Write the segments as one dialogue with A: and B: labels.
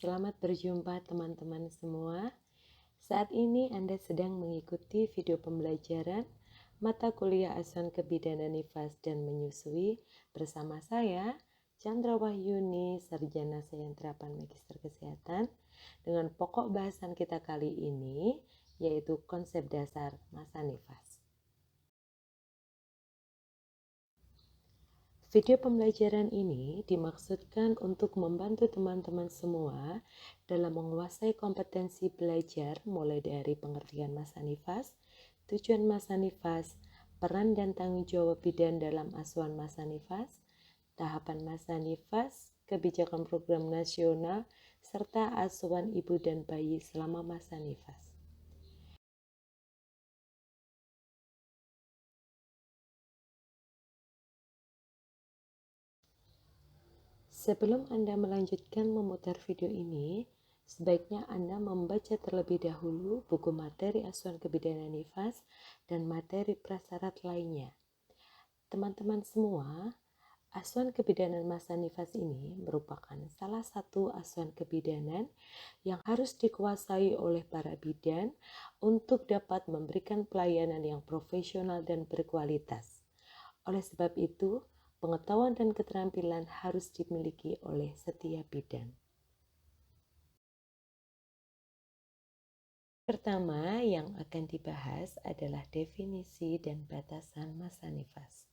A: Selamat berjumpa teman-teman semua. Saat ini Anda sedang mengikuti video pembelajaran mata kuliah Asuhan Kebidanan Nifas dan Menyusui bersama saya, Chandra Wahyuni, Sarjana Sains Terapan Magister Kesehatan, dengan pokok bahasan kita kali ini yaitu konsep dasar masa nifas. Video pembelajaran ini dimaksudkan untuk membantu teman-teman semua dalam menguasai kompetensi belajar mulai dari pengertian masa nifas, tujuan masa nifas, peran dan tanggung jawab bidan dalam asuhan masa nifas, tahapan masa nifas, kebijakan program nasional, serta asuhan ibu dan bayi selama masa nifas. Sebelum Anda melanjutkan memutar video ini, sebaiknya Anda membaca terlebih dahulu buku materi asuhan kebidanan nifas dan materi prasyarat lainnya. Teman-teman semua, asuhan kebidanan masa nifas ini merupakan salah satu asuhan kebidanan yang harus dikuasai oleh para bidan untuk dapat memberikan pelayanan yang profesional dan berkualitas. Oleh sebab itu, pengetahuan dan keterampilan harus dimiliki oleh setiap bidan. Pertama yang akan dibahas adalah definisi dan batasan masa nifas.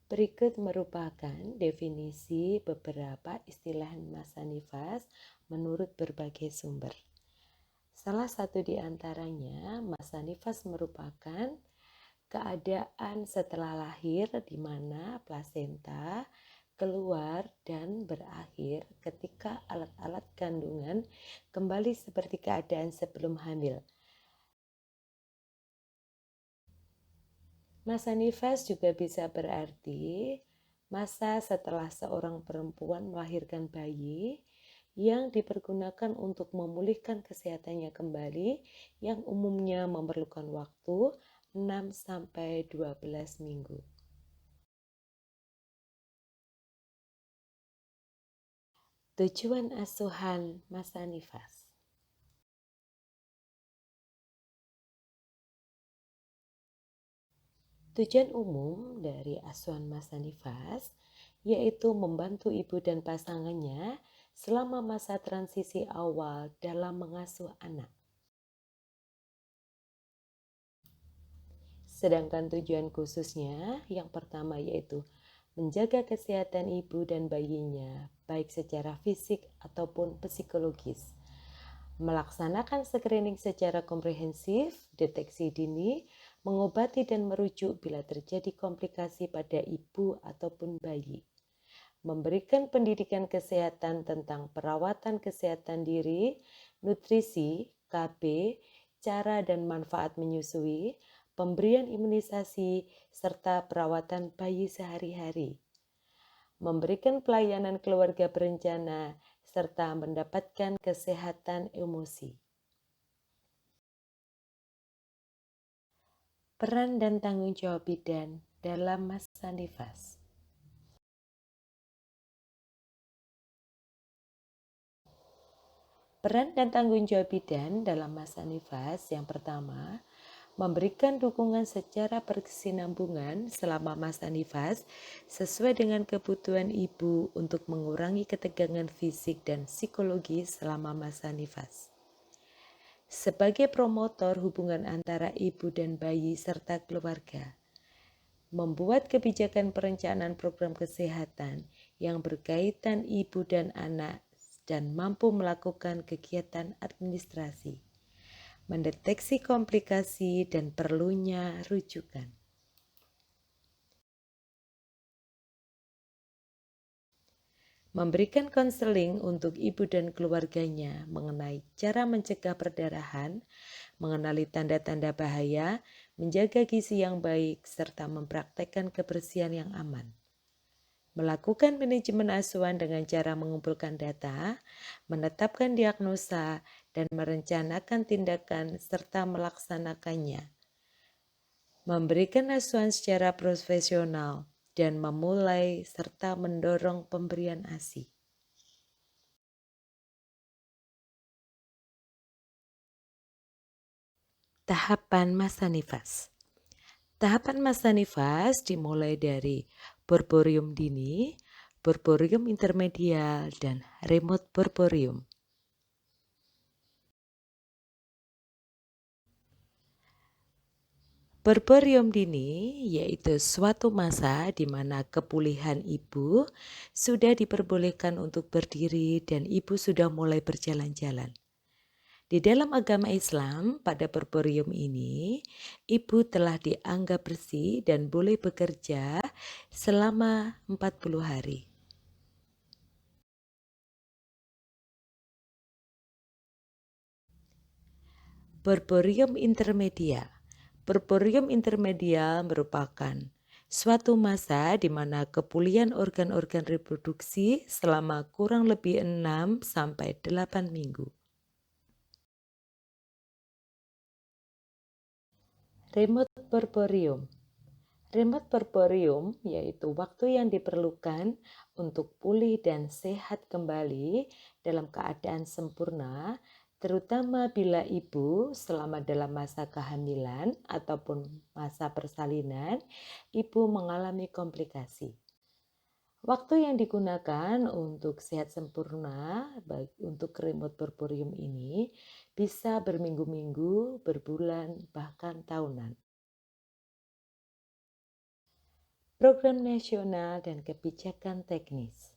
A: Berikut merupakan definisi beberapa istilah masa nifas menurut berbagai sumber. Salah satu di antaranya, masa nifas merupakan keadaan setelah lahir di mana plasenta keluar dan berakhir ketika alat-alat kandungan kembali seperti keadaan sebelum hamil. Masa nifas juga bisa berarti masa setelah seorang perempuan melahirkan bayi yang dipergunakan untuk memulihkan kesehatannya kembali yang umumnya memerlukan waktu 6-12 minggu. Tujuan asuhan masa nifas. Tujuan umum dari asuhan masa nifas yaitu membantu ibu dan pasangannya selama masa transisi awal dalam mengasuh anak. Sedangkan tujuan khususnya yang pertama yaitu menjaga kesehatan ibu dan bayinya baik secara fisik ataupun psikologis. Melaksanakan screening secara komprehensif, deteksi dini, mengobati dan merujuk bila terjadi komplikasi pada ibu ataupun bayi. Memberikan pendidikan kesehatan tentang perawatan kesehatan diri, nutrisi, KB, cara dan manfaat menyusui, pemberian imunisasi, serta perawatan bayi sehari-hari. Memberikan pelayanan keluarga berencana, serta mendapatkan kesehatan emosi. Peran dan tanggung jawab bidan dalam masa nifas. Peran dan tanggung jawab bidan dalam masa nifas yang pertama, memberikan dukungan secara berkesinambungan selama masa nifas sesuai dengan kebutuhan ibu untuk mengurangi ketegangan fisik dan psikologis selama masa nifas. Sebagai promotor hubungan antara ibu dan bayi serta keluarga, membuat kebijakan perencanaan program kesehatan yang berkaitan ibu dan anak dan mampu melakukan kegiatan administrasi, mendeteksi komplikasi dan perlunya rujukan. memberikan konseling untuk ibu dan keluarganya mengenai cara mencegah perdarahan, mengenali tanda-tanda bahaya, menjaga gizi yang baik, serta mempraktekkan kebersihan yang aman. Melakukan manajemen asuhan dengan cara mengumpulkan data, menetapkan diagnosa, dan merencanakan tindakan serta melaksanakannya. Memberikan asuhan secara profesional dan memulai serta mendorong pemberian ASI. Tahapan masa nifas. Tahapan masa nifas dimulai dari puerperium dini, puerperium intermedial, dan remote puerperium. Puerperium dini yaitu suatu masa di mana kepulihan ibu sudah diperbolehkan untuk berdiri dan ibu sudah mulai berjalan-jalan. Di dalam agama Islam, pada puerperium ini, ibu telah dianggap bersih dan boleh bekerja selama 40 hari. Puerperium intermedial. Puerperium intermedial merupakan suatu masa di mana kepulihan organ-organ reproduksi selama kurang lebih 6-8 minggu. Remote puerperium. Remote puerperium yaitu waktu yang diperlukan untuk pulih dan sehat kembali dalam keadaan sempurna, terutama bila ibu selama dalam masa kehamilan ataupun masa persalinan, ibu mengalami komplikasi. Waktu yang digunakan untuk sehat sempurna baik untuk remote puerperium ini bisa berminggu-minggu, berbulan, bahkan tahunan. Program nasional dan kebijakan teknis.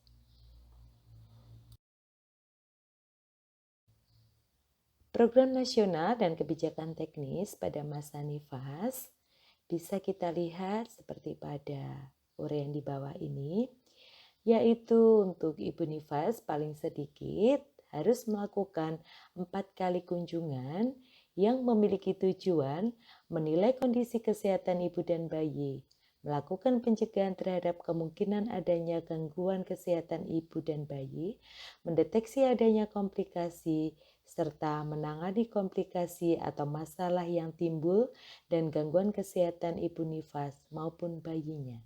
A: Program nasional dan kebijakan teknis pada masa nifas bisa kita lihat seperti pada uraian di bawah ini, yaitu untuk ibu nifas paling sedikit harus melakukan 4 kali kunjungan yang memiliki tujuan menilai kondisi kesehatan ibu dan bayi, melakukan pencegahan terhadap kemungkinan adanya gangguan kesehatan ibu dan bayi, mendeteksi adanya komplikasi, serta menangani komplikasi atau masalah yang timbul dan gangguan kesehatan ibu nifas maupun bayinya.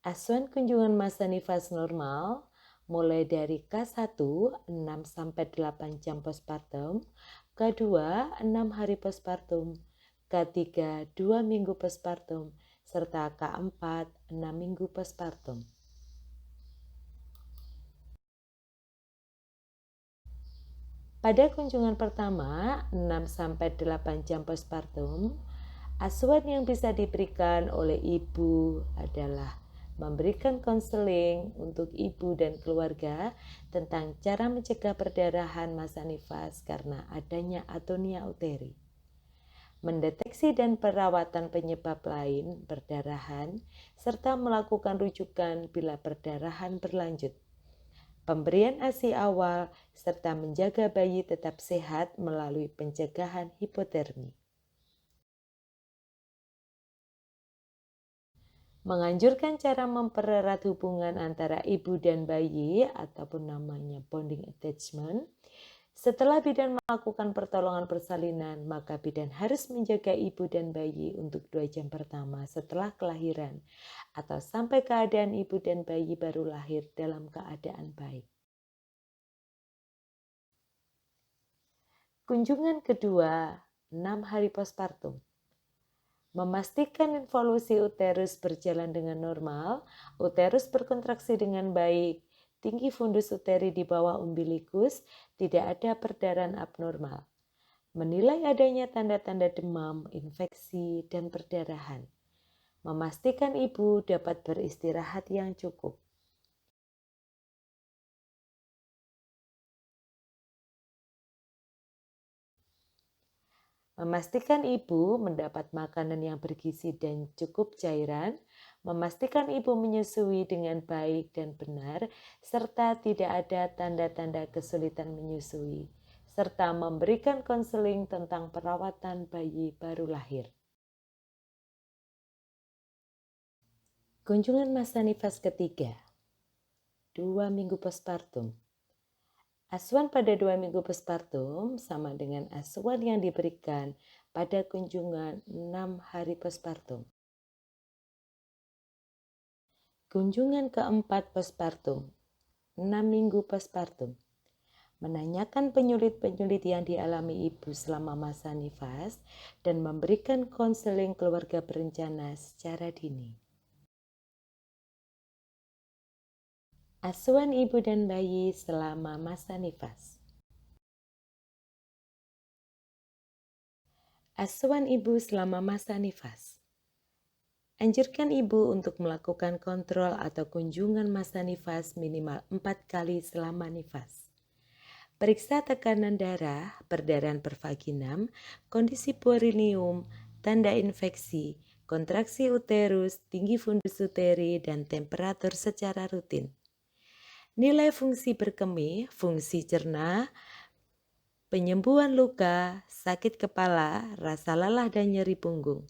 A: Asuhan kunjungan masa nifas normal mulai dari K1 6-8 jam postpartum, K2 6 hari postpartum, K3 2 minggu postpartum, serta K4 6 minggu postpartum. Pada kunjungan pertama 6-8 jam postpartum, asuhan yang bisa diberikan oleh ibu adalah memberikan konseling untuk ibu dan keluarga tentang cara mencegah perdarahan masa nifas karena adanya atonia uteri, mendeteksi dan perawatan penyebab lain perdarahan, serta melakukan rujukan bila perdarahan berlanjut, pemberian ASI awal, serta menjaga bayi tetap sehat melalui pencegahan hipotermi. Menganjurkan cara mempererat hubungan antara ibu dan bayi ataupun namanya bonding attachment. Setelah bidan melakukan pertolongan persalinan, maka bidan harus menjaga ibu dan bayi untuk 2 jam pertama setelah kelahiran atau sampai keadaan ibu dan bayi baru lahir dalam keadaan baik. Kunjungan kedua, 6 hari postpartum. Memastikan involusi uterus berjalan dengan normal, uterus berkontraksi dengan baik, tinggi fundus uteri di bawah umbilikus, tidak ada perdarahan abnormal. Menilai adanya tanda-tanda demam, infeksi, dan perdarahan. Memastikan ibu dapat beristirahat yang cukup. Memastikan ibu mendapat makanan yang bergizi dan cukup cairan, memastikan ibu menyusui dengan baik dan benar, serta tidak ada tanda-tanda kesulitan menyusui, serta memberikan konseling tentang perawatan bayi baru lahir. Kunjungan masa nifas ketiga, 2 minggu postpartum. Asuhan pada 2 minggu postpartum sama dengan asuhan yang diberikan pada kunjungan 6 hari postpartum. Kunjungan keempat postpartum, 6 minggu postpartum. Menanyakan penyulit-penyulit yang dialami ibu selama masa nifas dan memberikan konseling keluarga berencana secara dini. Asuhan ibu dan bayi selama masa nifas. Asuhan ibu selama masa nifas. Anjurkan ibu untuk melakukan kontrol atau kunjungan masa nifas minimal 4 kali selama nifas. Periksa tekanan darah, perdarahan pervaginam, kondisi perineum, tanda infeksi, kontraksi uterus, tinggi fundus uteri, dan temperatur secara rutin. Nilai fungsi berkemih, fungsi cerna, penyembuhan luka, sakit kepala, rasa lelah dan nyeri punggung.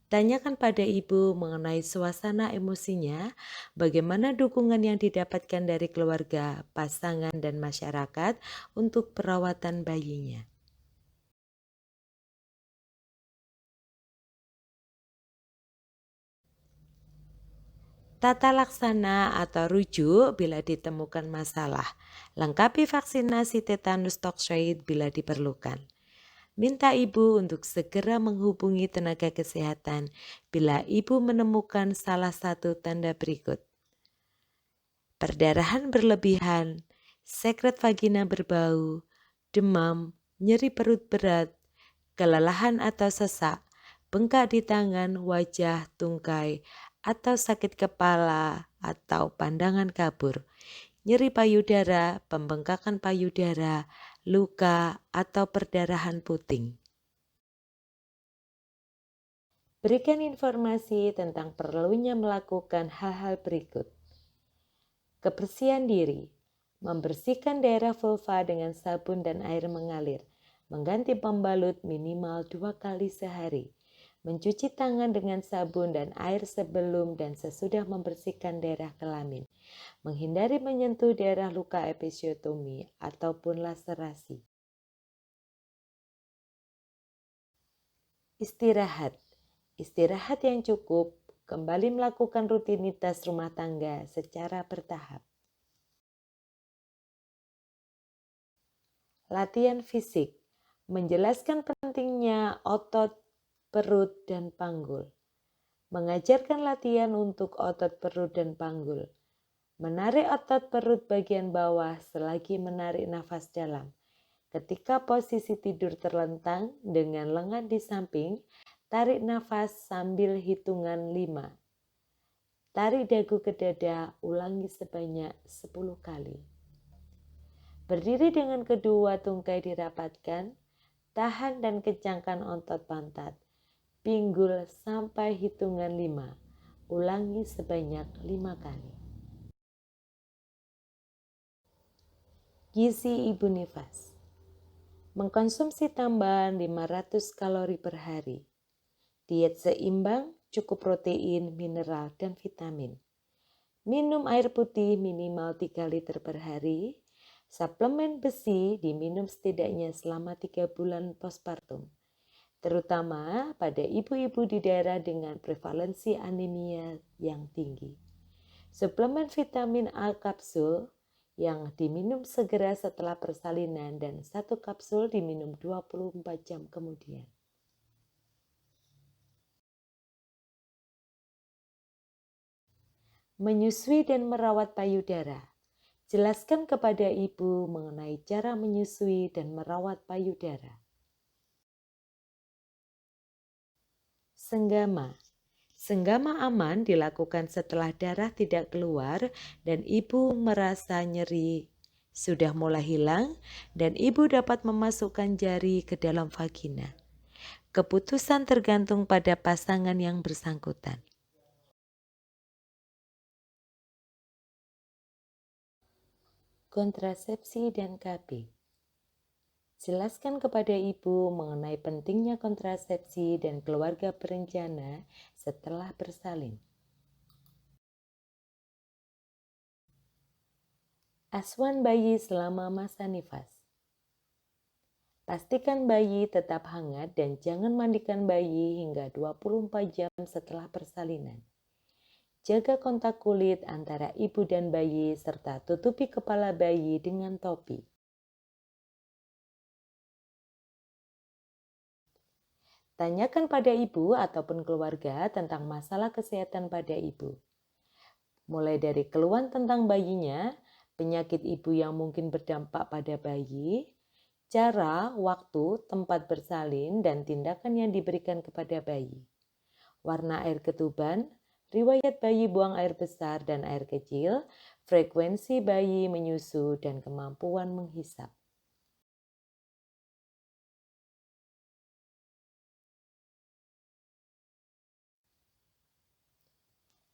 A: Tanyakan pada ibu mengenai suasana emosinya, bagaimana dukungan yang didapatkan dari keluarga, pasangan, dan masyarakat untuk perawatan bayinya. Tata laksana atau rujuk bila ditemukan masalah. Lengkapi vaksinasi tetanus toxoid bila diperlukan. Minta ibu untuk segera menghubungi tenaga kesehatan bila ibu menemukan salah satu tanda berikut. Perdarahan berlebihan, sekret vagina berbau, demam, nyeri perut berat, kelelahan atau sesak, bengkak di tangan, wajah, tungkai, atau sakit kepala atau pandangan kabur, nyeri payudara, pembengkakan payudara, luka, atau perdarahan puting. Berikan informasi tentang perlunya melakukan hal-hal berikut. Kebersihan diri, membersihkan daerah vulva dengan sabun dan air mengalir, mengganti pembalut minimal 2 kali sehari, mencuci tangan dengan sabun dan air sebelum dan sesudah membersihkan daerah kelamin, menghindari menyentuh daerah luka episiotomi ataupun laserasi. Istirahat yang cukup, kembali melakukan rutinitas rumah tangga secara bertahap. Latihan fisik, menjelaskan pentingnya otot, perut, dan panggul. Mengajarkan latihan untuk otot perut dan panggul. Menarik otot perut bagian bawah selagi menarik nafas dalam. Ketika posisi tidur terlentang dengan lengan di samping, tarik nafas sambil hitungan 5. Tarik dagu ke dada, ulangi sebanyak 10 kali. Berdiri dengan kedua tungkai dirapatkan, tahan dan kencangkan otot pantat. Pinggul sampai hitungan 5. Ulangi sebanyak 5 kali. Gizi ibu nifas. Mengkonsumsi tambahan 500 kalori per hari. Diet seimbang, cukup protein, mineral, dan vitamin. Minum air putih minimal 3 liter per hari. Suplemen besi diminum setidaknya selama 3 bulan postpartum, terutama pada ibu-ibu di daerah dengan prevalensi anemia yang tinggi. Suplemen vitamin A kapsul yang diminum segera setelah persalinan dan 1 kapsul diminum 24 jam kemudian. Menyusui dan merawat payudara. Jelaskan kepada ibu mengenai cara menyusui dan merawat payudara. Senggama. Senggama aman dilakukan setelah darah tidak keluar dan ibu merasa nyeri sudah mulai hilang dan ibu dapat memasukkan jari ke dalam vagina. Keputusan tergantung pada pasangan yang bersangkutan. Kontrasepsi dan KB. Jelaskan kepada ibu mengenai pentingnya kontrasepsi dan keluarga berencana setelah bersalin. Asuhan bayi selama masa nifas. Pastikan bayi tetap hangat dan jangan mandikan bayi hingga 24 jam setelah persalinan. Jaga kontak kulit antara ibu dan bayi serta tutupi kepala bayi dengan topi. Tanyakan pada ibu ataupun keluarga tentang masalah kesehatan pada ibu. Mulai dari keluhan tentang bayinya, penyakit ibu yang mungkin berdampak pada bayi, cara, waktu, tempat bersalin, dan tindakan yang diberikan kepada bayi. Warna air ketuban, riwayat bayi buang air besar dan air kecil, frekuensi bayi menyusu, dan kemampuan menghisap.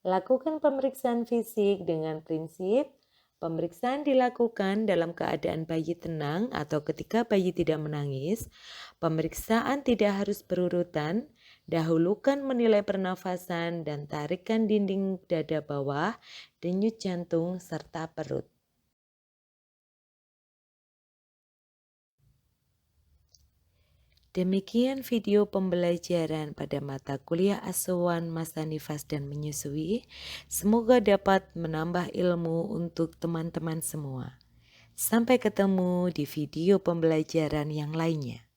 A: Lakukan pemeriksaan fisik dengan prinsip pemeriksaan dilakukan dalam keadaan bayi tenang atau ketika bayi tidak menangis. Pemeriksaan tidak harus berurutan. Dahulukan menilai pernafasan dan tarikan dinding dada bawah, denyut jantung, serta perut. Demikian video pembelajaran pada mata kuliah asuhan masa nifas dan menyusui. Semoga dapat menambah ilmu untuk teman-teman semua. Sampai ketemu di video pembelajaran yang lainnya.